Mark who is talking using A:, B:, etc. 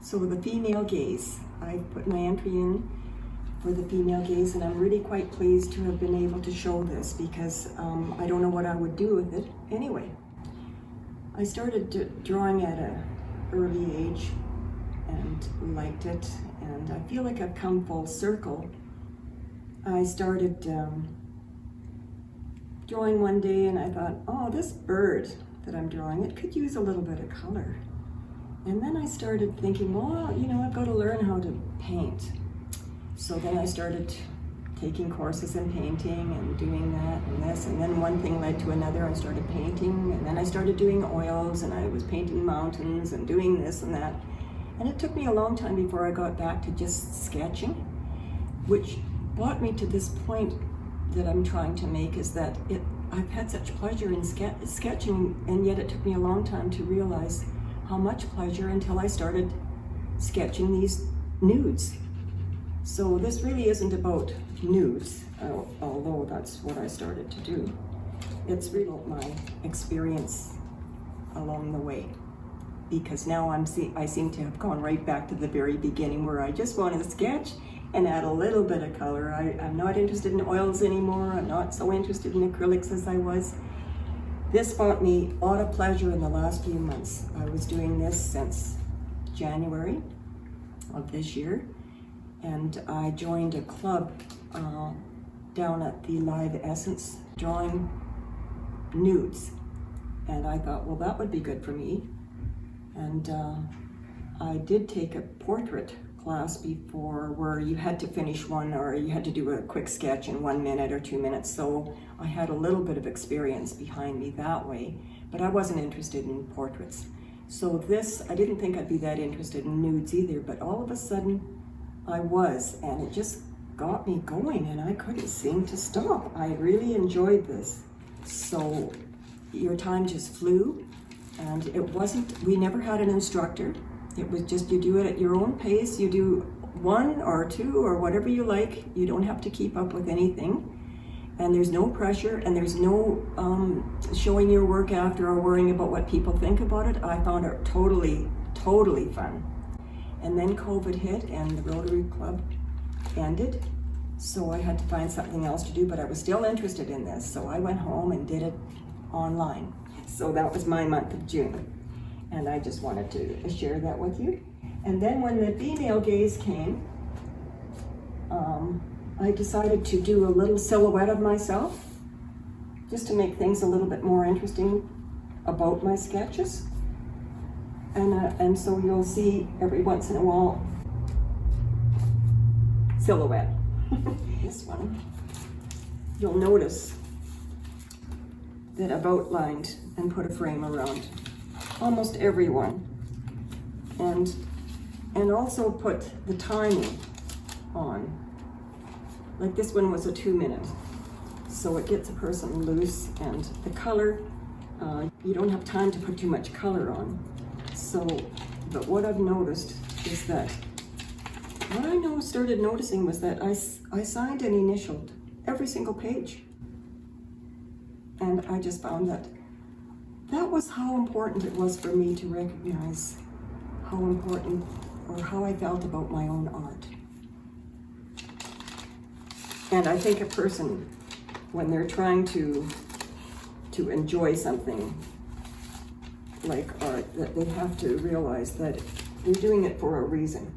A: So the female gaze, I put my entry in for the female gaze, and I'm really quite pleased to have been able to show this because I don't know what I would do with it anyway. I started drawing at an early age and liked it, and I feel like I've come full circle. I started drawing one day and I thought, oh, this bird that I'm drawing, it could use a little bit of color. And then I started thinking, well, you know, I've got to learn how to paint. So then I started taking courses in painting and doing that and this, and then one thing led to another. I started painting, and then I started doing oils, and I was painting mountains and doing this and that. And it took me a long time before I got back to just sketching, which brought me to this point that I'm trying to make, is that I've had such pleasure in sketching, and yet it took me a long time to realize how much pleasure until I started sketching these nudes. So this really isn't about nudes, although that's what I started to do. It's really about my experience along the way, because now I seem to have gone right back to the very beginning where I just want to sketch and add a little bit of color. I'm not interested in oils anymore. I'm not so interested in acrylics as I was. This brought me a lot of pleasure in the last few months. I was doing this since January of this year, and I joined a club down at the Live Essence drawing nudes, and I thought, well, that would be good for me. And I did take a portrait class before where you had to finish one, or you had to do a quick sketch in 1 minute or 2 minutes, so I had a little bit of experience behind me that way, but I wasn't interested in portraits. So this, I didn't think I'd be that interested in nudes either, but all of a sudden I was, and it just got me going, and I couldn't seem to stop. I really enjoyed this. So your time just flew, and it wasn't, we never had an instructor. It was just, you do it at your own pace. You do 1 or 2 or whatever you like. You don't have to keep up with anything. And there's no pressure, and there's no showing your work after or worrying about what people think about it. I found it totally, totally fun. And then COVID hit and the Rotary Club ended. So I had to find something else to do, but I was still interested in this. So I went home and did it online. So that was my month of June. And I just wanted to share that with you. And then when the female gaze came, I decided to do a little silhouette of myself, just to make things a little bit more interesting about my sketches. And so you'll see every once in a while, silhouette. This one, you'll notice that I've outlined and put a frame around almost every one, and also put the timing on. Like this one was a 2 minute, so it gets a person loose, and the color, you don't have time to put too much color on. So, but what I've noticed is that, what I started noticing was that I signed and initialed every single page. And I just found that was how important it was for me to recognize how important, or how I felt about my own art. And I think a person, when they're trying to enjoy something like art, that they have to realize that they're doing it for a reason.